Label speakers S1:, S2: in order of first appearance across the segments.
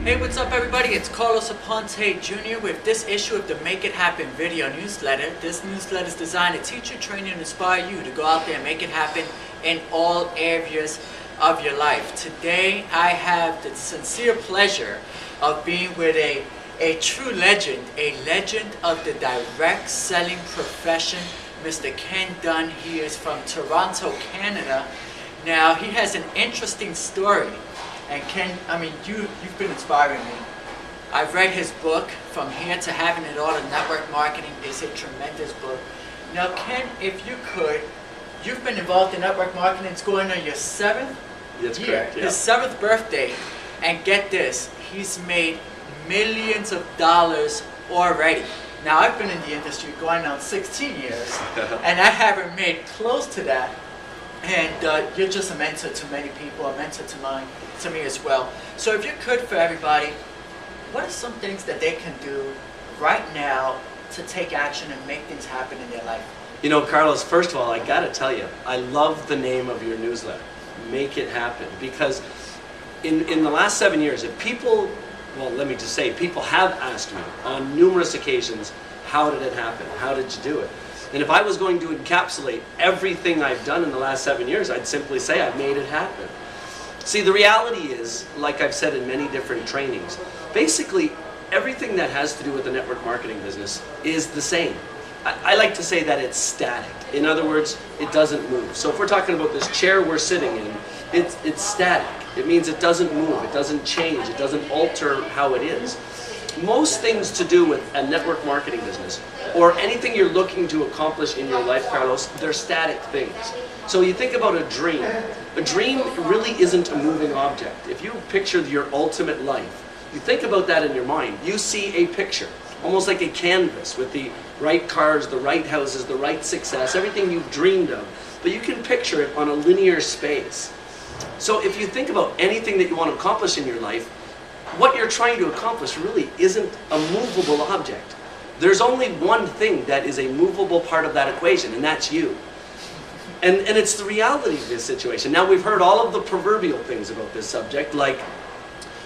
S1: Hey, what's up everybody? It's Carlos Aponte Jr. with this issue of the Make It Happen video newsletter. This newsletter is designed to teach you, train you, and inspire you to go out there and make it happen in all areas of your life. Today, I have the sincere pleasure of being with a true legend, a legend of the direct selling profession, Mr. Ken Dunn. He is from Toronto, Canada. Now, he has an interesting story. And Ken, I mean, you've been inspiring me. I've read his book, From Here to Having It All, in Network Marketing. It's a tremendous book. Now, Ken, if you could, you've been involved in network marketing. It's going on your 7th
S2: That's
S1: year,
S2: correct, yeah.
S1: his 7th birthday. And get this, he's made millions of dollars already. Now, I've been in the industry going on 16 years, and I haven't made close to that. And you're just a mentor to many people, a mentor to me as well. So if you could, for everybody, what are some things that they can do right now to take action and make things happen in their life?
S2: You know, Carlos, first of all, I gotta tell you, I love the name of your newsletter, Make It Happen, because in the last 7 years, if people, well, let me just say, people have asked me on numerous occasions, how did it happen? How did you do it? And if I was going to encapsulate everything I've done in the last 7 years, I'd simply say I made it happen. See, the reality is, like I've said in many different trainings, basically everything that has to do with the network marketing business is the same. I like to say that it's static. In other words, it doesn't move. So if we're talking about this chair we're sitting in, it's static. It means it doesn't move, it doesn't change, it doesn't alter how it is. Most things to do with a network marketing business, or anything you're looking to accomplish in your life, Carlos, they're static things. So you think about a dream. A dream really isn't a moving object. If you picture your ultimate life, you think about that in your mind, you see a picture, almost like a canvas with the right cars, the right houses, the right success, everything you've dreamed of, but you can picture it on a linear space. So if you think about anything that you want to accomplish in your life, what you're trying to accomplish really isn't a movable object. There's only one thing that is a movable part of that equation, and that's you. And it's the reality of this situation. Now, we've heard all of the proverbial things about this subject, like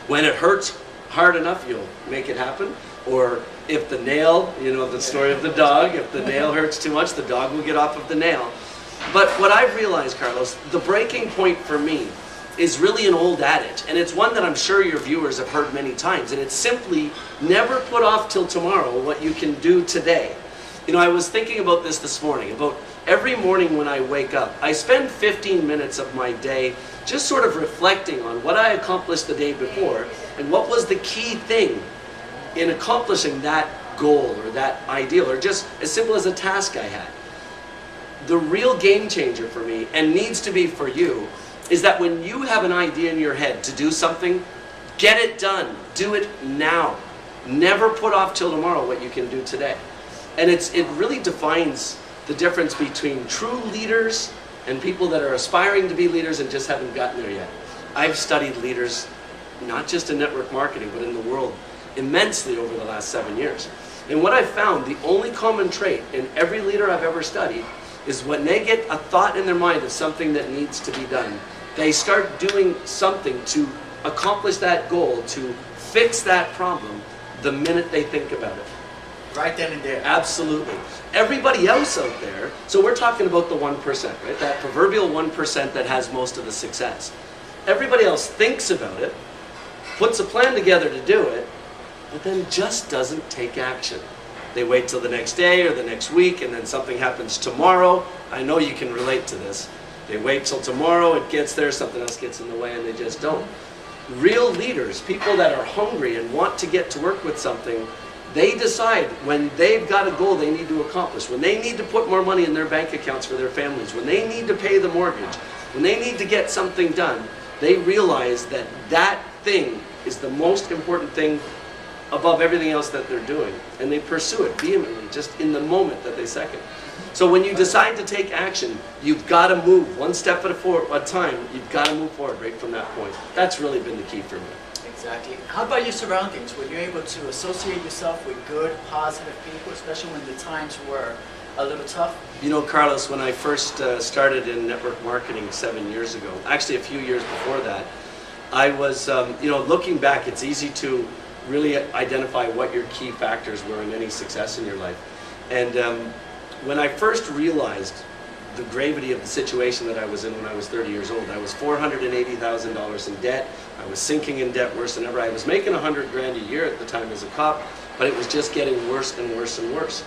S2: when it hurts hard enough, you'll make it happen. Or if the nail, you know, the story of the dog, if the nail hurts too much, the dog will get off of the nail. But what I've realized, Carlos, the breaking point for me is really an old adage, and it's one that I'm sure your viewers have heard many times, and it's simply never put off till tomorrow what you can do today. You know, I was thinking about this morning, about every morning when I wake up, I spend 15 minutes of my day just sort of reflecting on what I accomplished the day before, and what was the key thing in accomplishing that goal, or that ideal, or just as simple as a task I had. The real game changer for me, and needs to be for you, is that when you have an idea in your head to do something, get it done. Do it now. Never put off till tomorrow what you can do today. And it really defines the difference between true leaders and people that are aspiring to be leaders and just haven't gotten there yet. I've studied leaders, not just in network marketing, but in the world, immensely over the last 7 years. And what I've found, the only common trait in every leader I've ever studied is when they get a thought in their mind of something that needs to be done, they start doing something to accomplish that goal, to fix that problem, the minute they think about it.
S1: Right then and there.
S2: Absolutely. Everybody else out there, so we're talking about the 1%, right? That proverbial 1% that has most of the success. Everybody else thinks about it, puts a plan together to do it, but then just doesn't take action. They wait till the next day or the next week, and then something happens tomorrow. I know you can relate to this. They wait till tomorrow, it gets there, something else gets in the way, and they just don't. Real leaders, people that are hungry and want to get to work with something, they decide when they've got a goal they need to accomplish, when they need to put more money in their bank accounts for their families, when they need to pay the mortgage, when they need to get something done, they realize that that thing is the most important thing above everything else that they're doing. And they pursue it vehemently, just in the moment that they second. So when you decide to take action, you've got to move one step at a time. You've got to move forward right from that point. That's really been the key for me.
S1: Exactly. How about your surroundings? Were you able to associate yourself with good, positive people, especially when the times were a little tough?
S2: You know, Carlos, when I first started in network marketing 7 years ago, actually a few years before that, I was, looking back, it's easy to really identify what your key factors were in any success in your life. And when I first realized the gravity of the situation that I was in when I was 30 years old, I was $480,000 in debt. I was sinking in debt worse than ever. I was making $100 grand a year at the time as a cop, but it was just getting worse and worse and worse.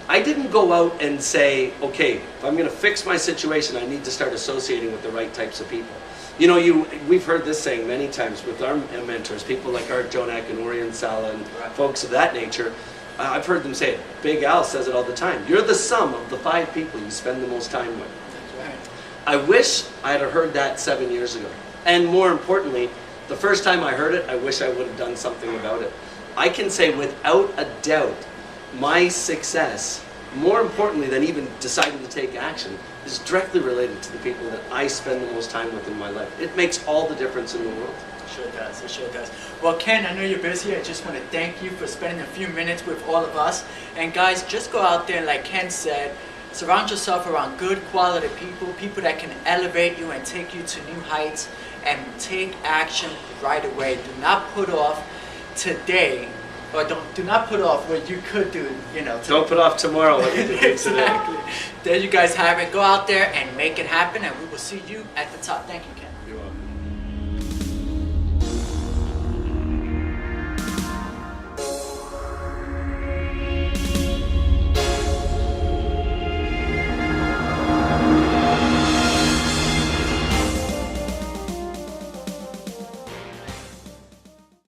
S2: I didn't go out and say, okay, if I'm going to fix my situation, I need to start associating with the right types of people. We've heard this saying many times with our mentors, people like Art Jonak and Orion Sala and folks of that nature. I've heard them say it. Big Al says it all the time. You're the sum of the 5 people you spend the most time with.
S1: That's right.
S2: I wish I had heard that 7 years ago. And more importantly, the first time I heard it, I wish I would have done something about it. I can say without a doubt, my success, more importantly than even deciding to take action, is directly related to the people that I spend the most time with in my life. It makes all the difference in the world.
S1: It sure does, it sure does. Well, Ken, I know you're busy. I just want to thank you for spending a few minutes with all of us. And guys, just go out there and like Ken said, surround yourself around good quality people, people that can elevate you and take you to new heights, and take action right away. Do not put off today, or do not put off what you could do, today.
S2: Don't put off tomorrow what you can do today.
S1: Exactly. There you guys have it. Go out there and make it happen, and we will see you at the top. Thank you, Ken.